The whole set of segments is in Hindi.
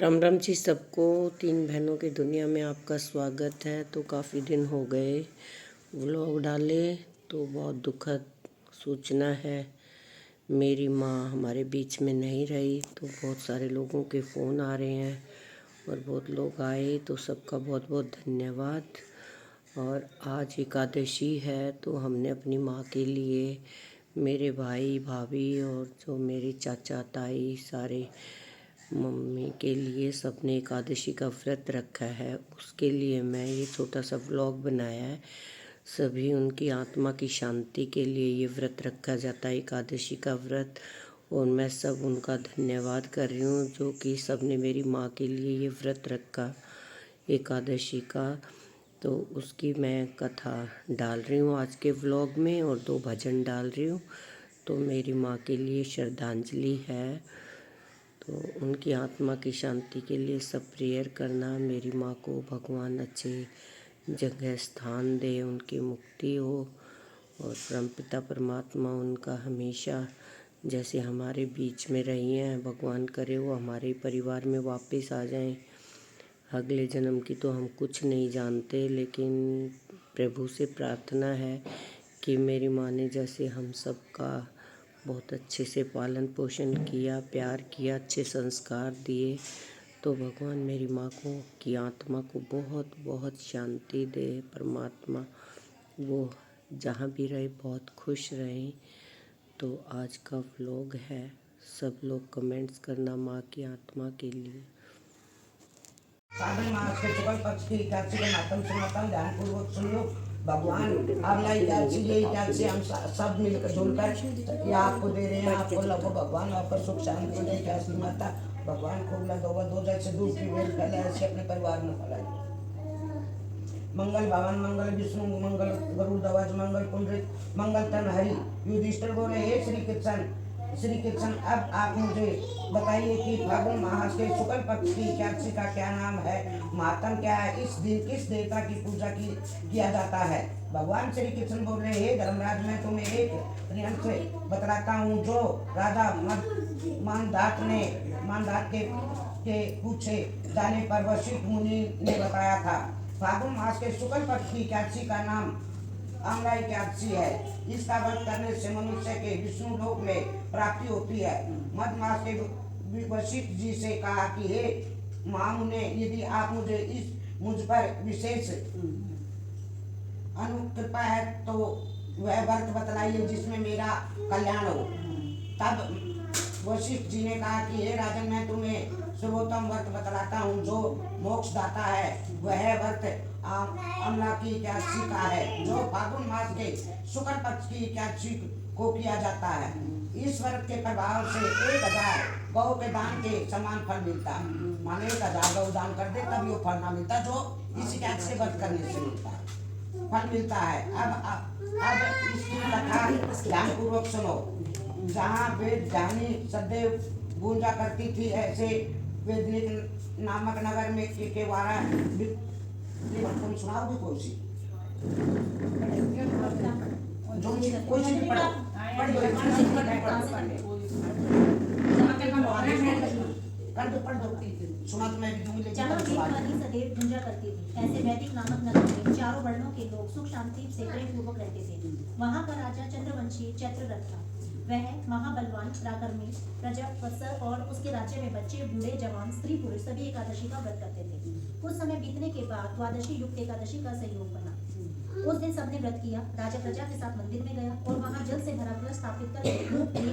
राम राम जी सबको। तीन बहनों की दुनिया में आपका स्वागत है। तो काफ़ी दिन हो गए व्लॉग डाले, तो बहुत दुखद सूचना है। मेरी माँ हमारे बीच में नहीं रही। तो बहुत सारे लोगों के फ़ोन आ रहे हैं और बहुत लोग आए, तो सबका बहुत बहुत धन्यवाद। और आज एकादशी है, तो हमने अपनी माँ के लिए, मेरे भाई भाभी और जो मेरे चाचा ताई सारे मम्मी के लिए सबने एकादशी का व्रत रखा है। उसके लिए मैं ये छोटा सा व्लॉग बनाया है। सभी उनकी आत्मा की शांति के लिए ये व्रत रखा जाता है, एकादशी का व्रत। और मैं सब उनका धन्यवाद कर रही हूँ जो कि सबने मेरी माँ के लिए ये व्रत रखा एकादशी का। तो उसकी मैं कथा डाल रही हूँ आज के व्लॉग में, और 2 भजन डाल रही हूँ। तो मेरी माँ के लिए श्रद्धांजलि है। तो उनकी आत्मा की शांति के लिए सब प्रेयर करना। मेरी माँ को भगवान अच्छे जगह स्थान दे, उनकी मुक्ति हो, और परमपिता परमात्मा उनका हमेशा जैसे हमारे बीच में रही हैं, भगवान करे वो हमारे परिवार में वापस आ जाएं। अगले जन्म की तो हम कुछ नहीं जानते, लेकिन प्रभु से प्रार्थना है कि मेरी माँ ने जैसे हम सबका बहुत अच्छे से पालन पोषण किया, प्यार किया, अच्छे संस्कार दिए, तो भगवान मेरी माँ को की आत्मा को बहुत बहुत शांति दे। परमात्मा वो जहाँ भी रहे बहुत खुश रहें। तो आज का व्लॉग है, सब लोग कमेंट्स करना माँ की आत्मा के लिए। सावन मास के शुक्ल पक्ष की एकादशी के मातम समातम ध्यान पूर्वक सुन लो। भगवान अगला एकादशी ये एकादशी हम सब मिलकर जुलकर ये आपको दे रहे हैं। आपको लगो भगवान आपको सुख शांति दे। कैसी माता भगवान खूब लगोगा दो जैसे दूर की वेल फैले ऐसे अपने परिवार में फैलाए। मंगल भवन मंगल विष्णु मंगल गरुड़ ध्वज मंगल पुंडरीक मंगल तन हरि। युधिष्ठिर बोले हे श्री कृष्ण अब आप मुझे बताइए कि फागुन मास के शुक्ल पक्ष की एकादशी का क्या नाम है, महात्म क्या है, इस दिन किस देवता की पूजा किया जाता है। भगवान श्री कृष्ण बोल रहे हे धर्मराज, मैं तुम्हें एक नियम से बतलाता हूँ जो राजा मानदात के पूछे जाने पर वशिष्ठ मुनि ने बताया था। फागुन मास के शुक्ल पक्ष की एकादशी का नाम आंगा एकादशी है। इसका व्रत करने से मनुष्य के विष्णु लोक में प्राप्ति होती है। मध मास के वशिष्ठ जी से कहा कि हे महामुने, यदि आप मुझ पर विशेष अनुकृपा है तो वह व्रत बतलाइए जिसमें मेरा कल्याण हो। तब वशिष्ठ जी ने कहा कि हे राजन, मैं तुम्हें सर्वोत्तम व्रत बतलाता हूँ जो मोक्ष दाता है। वह व्रत अमला की एकादशी का है जो फागुन मास के शुक्ल पक्ष की एकादशी को किया जाता है। इस व्रत के प्रभाव से 1000 गौ के दान के समान फल मिलता है। माने 1000 गौ दान कर दे तब ये फल ना मिलता जो इस एकादशी व्रत करने से मिलता है, फल मिलता है। अब इसकी कथा ध्यान पूर्वक सुनो। जहाँ वेद ध्यानी सदैव गूंजा करती थी, ऐसे वेदनिक नामक नगर में के वारा तुम सुनाओगे कोई सी जो कोई सी पढ़ो पढ़ दो सुना तो मैं भी दूंगी। जहाँ वेदवाणी सदैव गूंजा करती थी, ऐसे वैदिक नामक नगर में चारों वर्णों के लोग सुख शांति से प्रेम पूर्वक रहते थे। वहाँ का राजा चंद्रवंशी चैत्ररथ था। वह महाबलवान पराक्रमी प्रजावत्सल और उसके राज्य में बच्चे बूढ़े जवान स्त्री पुरुष सभी एकादशी का व्रत करते थे। कुछ समय बीतने के बाद द्वादशी युक्त एकादशी का संयोग बना। उस दिन सबने व्रत किया। राजा प्रजा के साथ मंदिर में गया और वहां जल से भरा कलश स्थापित कर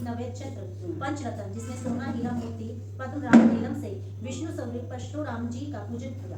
नवेद छत्र पंचरत्न जिसमें सोना हीरा मोती पद्म राम नीलम से विष्णु स्वरूप परशुराम जी का पूजन किया।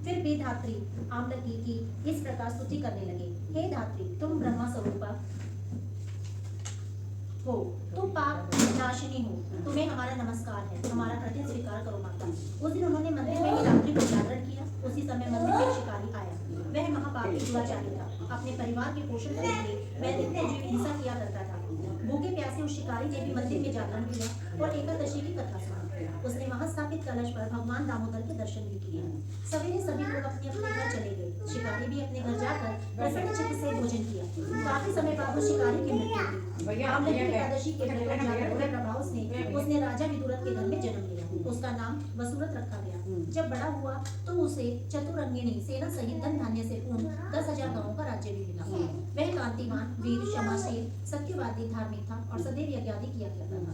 फिर वे धात्री आमलकी की इस प्रकार स्तुति करने लगे, हे धात्री, तुम ब्रह्मा स्वरूपा हो, तुम पाप नाशिनी हो, तुम्हें हमारा नमस्कार है, हमारा कठिन स्वीकार करो माता। उस दिन उन्होंने मंदिर में ही रात्रि को जागरण किया। उसी समय मंदिर में शिकारी आया। वह महापापी दुराचारी था। अपने परिवार के पोषण के लिए वह नित्य जीव हिंसा किया करता था। भूखे प्यासे उस शिकारी ने भी मंदिर में जागरण किया और एकादशी की कथा सुनी। उसने वहां स्थापित कलश पर भगवान दामोदर के दर्शन भी किए। सवेरे सभी लोग अपने अपने घर चले गए। शिकारी भी अपने घर जाकर प्रसन्न चित्त से भोजन किया। काफी समय बाद उस शिकारी की मृत्यु हुई। आमलकी एकादशी के व्रत और जागरण के प्रभाव से उसने राजा विदुरथ के घर में जन्म लिया। उसका नाम वसुरथ रखा गया। जब बड़ा हुआ तो उसे चतुरंगिणी सेना सहित धन धान्य से पूर्ण 10,000 गांवों का राज्य भी मिला। वह कांतिवान, वीर, क्षमाशील, सत्यवादी, धार्मिक था और सदैव यज्ञ आदि किया करता था।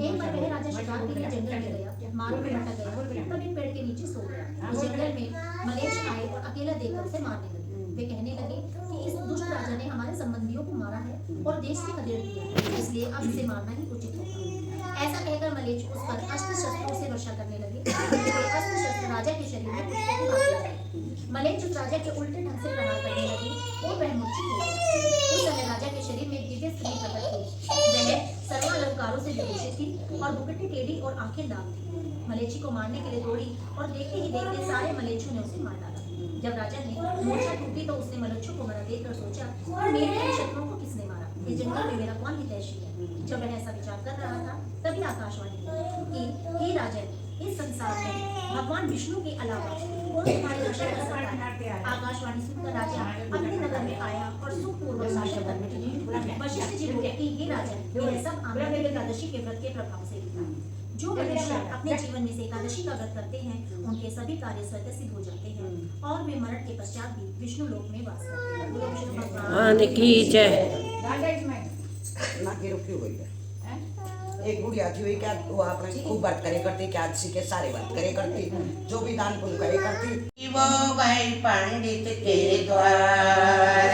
एक बार वह राजा शिकार के लिए जंगल में गया। मार्ग में भटक गया, तब एक पेड़ के नीचे सो गया। उस जंगल में मलेच्छ आए और अकेला देखकर उसे मारने लगे। वे कहने लगे कि इस दुष्ट राजा ने हमारे संबंधियों को मारा है और देश से खदेड़ दिया है, इसलिए अब इसे मारना ही उचित होगा। ऐसा कहकर मलेच्छ उस पर अस्त्र शस्त्रों से वर्षा करने लगे। अस्त्र शस्त्र राजा के शरीर में पुष्पों की भांति लगे। मलेच्छ उस राजा के उल्टे ढंग से प्रहार करने लगे और वह मूर्छित हो गया। उस समय राजा के शरीर में एक दिव्य स्त्री प्रकट हुई। वह सर्वालंकारों से विभूषित थी और दुपट्टे टेढ़ी और आंखें लाल थी। मलेच्छी को मारने के लिए दौड़ी और देखते ही देखते सारे मलेच्छों ने उसे मार डाला। जब राजा ने मूर्छा टूटी तो उसने मलेच्छों को मरा देखकर सोचा कि मेरे शत्रुओं को किसने मारा, इस जंगल में मेरा कौन हितैषी है। जब वह ऐसा विचार कर रहा था तभी आकाशवाणी हुई कि हे राजन, इस संसार में भगवान विष्णु के अलावा कौन तुम्हारी रक्षा कर सकता है। आकाशवाणी सुनकर राजा अपने नगर में आया और सुखपूर्वक शासन करने लगा। वशिष्ठ जी बोले कि हे राजन, यह सब आमलकी एकादशी के व्रत के प्रभाव से हुआ। जो मनुष्य अपने जीवन में से एकादशी का व्रत करते हैं उनके सभी कार्य स्वतः सिद्ध हो जाते हैं और वे मरण के पश्चात भी विष्णु लोक में वास करते हैं। बोलो विष्णु भगवान की जय। ना के रुकी हुई है। एक बुढ़िया थी हुई क्या, वो आपने खूब व्रत करे करती, क्या आदसी के सारे व्रत करे करती, जो भी दान पुण्य करे करती। वो गई पंडित के द्वार,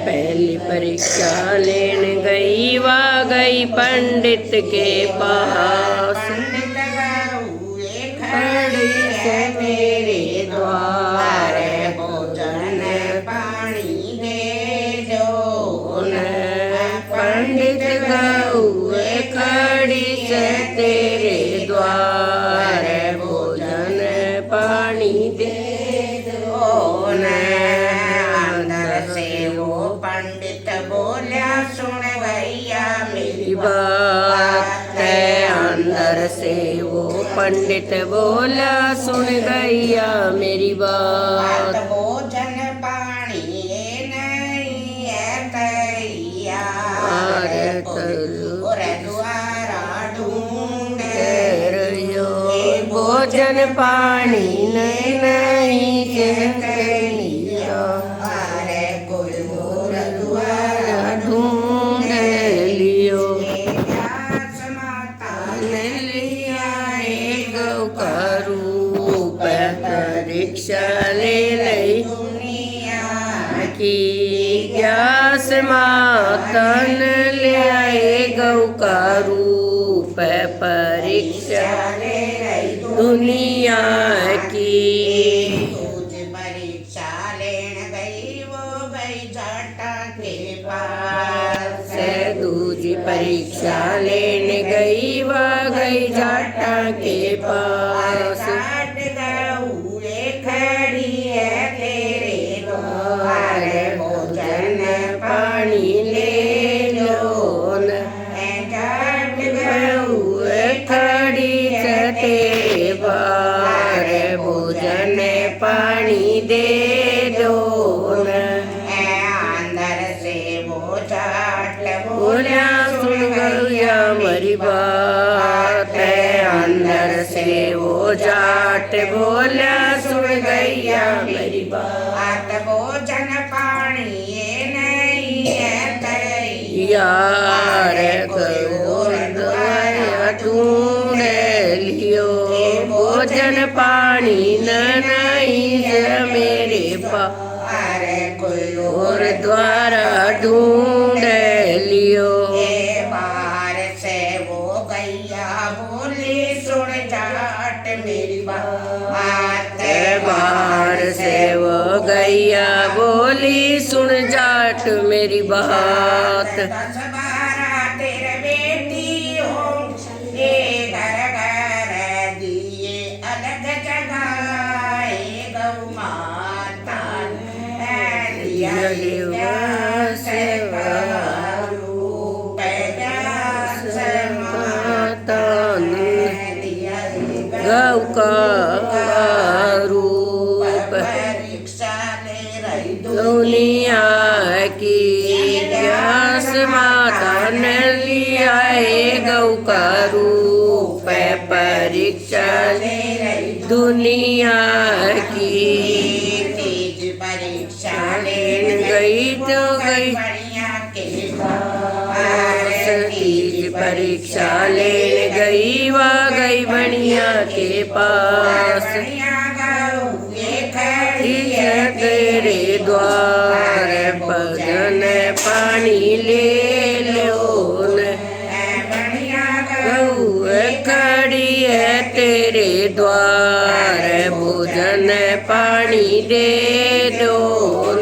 पहली परीक्षा लेने गई, वह गई पंडित के पास। पंडित गए खड़ी से मेरे द्वार, भोजन पानी दे दो। पंडित गए खड़ी से तेरे द्वार, भोजन पानी दे दो। अंदर से वो पंडित बोला, सुन भैया मेरी बात है। अंदर से वो पंडित बोला, सुन गैया मेरी बात। भोजन पानी नहीं है तैयार, और द्वारा ढूंढे भोजन पानी नहीं तैयार, कोई द्वारा ढूंढ लियो। परीक्षा ले लई की ग्यास मातन ले आए गौ का रूप, परीक्षा दुनिया की। परीक्षा लेने गई, वो गई जाटा के पास। दूजी परीक्षा लेने गई, वह गई जाटा के पास। खड़ी है तेरे द्वार, भोजन पानी ले लो न। खड़ी से तेरे बार, भोजन पानी दे दो न। अंदर से वो जाट बोला, सुन गैया मेरी बात है। अंदर से वो जाट बोला, सुन गैया मेरी बात। भोजन पानी ये नहीं है यार, ढूंढ लियो। भोजन पानी नहीं है मेरे पास, और द्वारा ढूंढ लियो। बाहर से वो गैया बोली, सुन जाट मेरी बात। बाहर से वो गैया बोली, सुन जाट मेरी बात। 10-12 तेरे बेटी हो, ये घर घर दिए अलग जगह, गौ माता दिया रूप रूप परीक्षा दुनिया की। तीज परीक्षा लेन गई तो गई तीज परीक्षा लेन गई वह गई बनिया के पास। तेरे द्वार भजन पानी ले लो न। गऊ खड़ी है तेरे द्वार भोजन पानी दे दो न।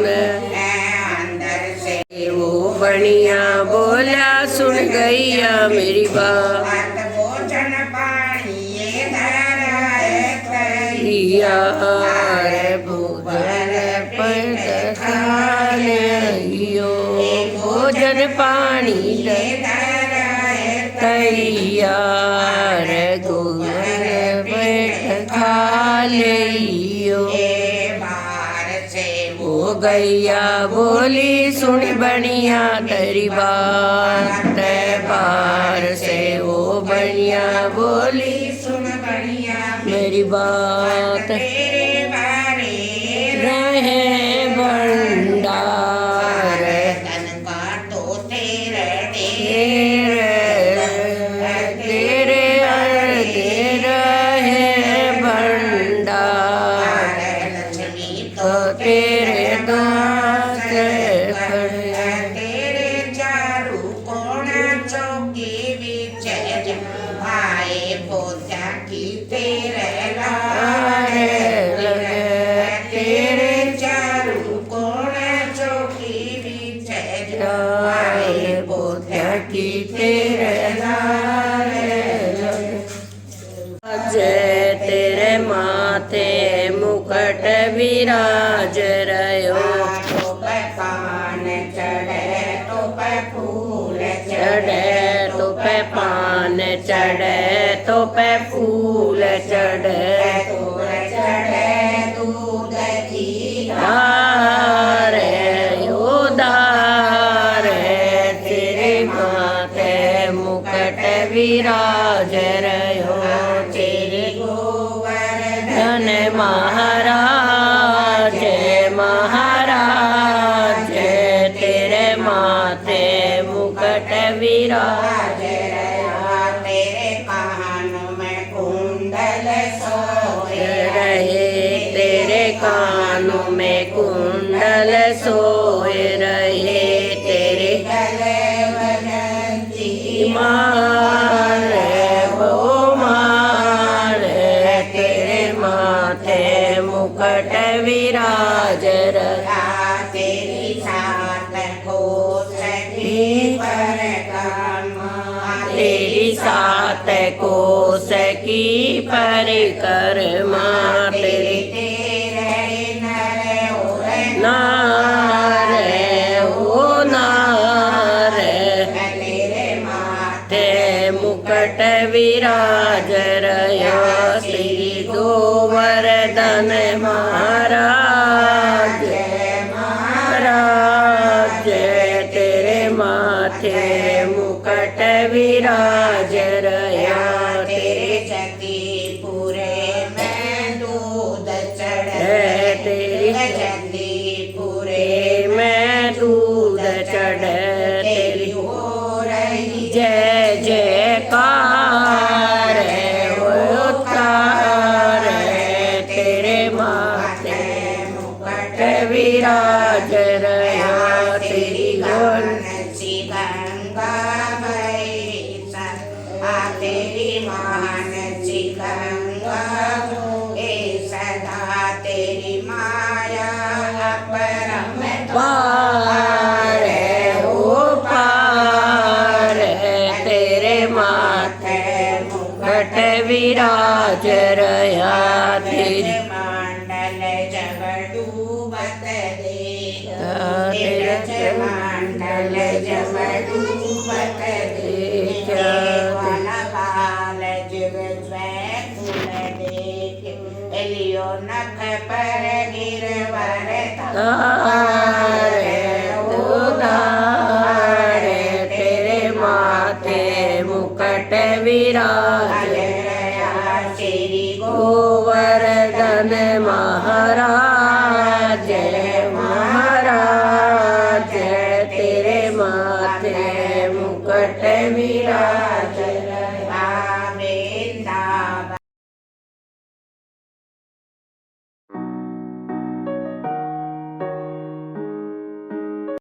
वो बनिया बोला सुन गैया मेरी बात। यार भोजन पर भोजन पानी तैयार गोबर बैठ खा लियो। वो गैया बोली सुन बनिया तेरी बात। बार से वो बनिया बोली सुन बनिया मेरी बात। रहे भंडार तेरे दास तेरे चारू कोण चौकी विच भाए पोता की तेरे लारे तेरे चारू कोण चौकी विच भाए पोता की तेरे लारे। जय तेरे माथे मुकुट विराज रयो। तो पे पान चढ़े तो पे फूल चढ़े तो पे पान चढ़े तो पे फूल चढ़े तो चढ़े दूध घी धार उदार तेरे माथे मुकुट विराज रयो। तेरे गोवर्धन महाराज महाराज तेरे माथे मुकुट विराज तेरे कानों में कुंडल सोए रहे। तेरे कानों में कुंडल सोए रहे। तेरे गले वनंती मार वो मार तेरे माथे मुकुट विराज रहा। तेरी सात कोस की पर तेरी सात कोस की परिक्रमा तेरी नार ओ नार ते मुकुट विराज रयो। श्री गोवर्धन महाराज महाराज तेरे माथे मुकुट विराज रया। तेरे जति पूरे में दूध चढ़े तेरी जति पूरे मैं दूध चढ़ तेरी हो रही जय जयकार उतार तेरे माथे मुकुट विराज रया। तेरी गुण गंगा तेरी मान गंगा सदा तेरी माया परम पार ओ पार तेरे माथे मुकुट विराज रया। तेरी मंडल जब डूबत तेरे मंडल जब डूबत बाल जुग फूल देख एलियो नख पर गिरवर तारे तेरे माथे मुकुट मुकट विराज श्री गोवर्धन महाराज जय महाराज, तेरे माथे मुकट विराज।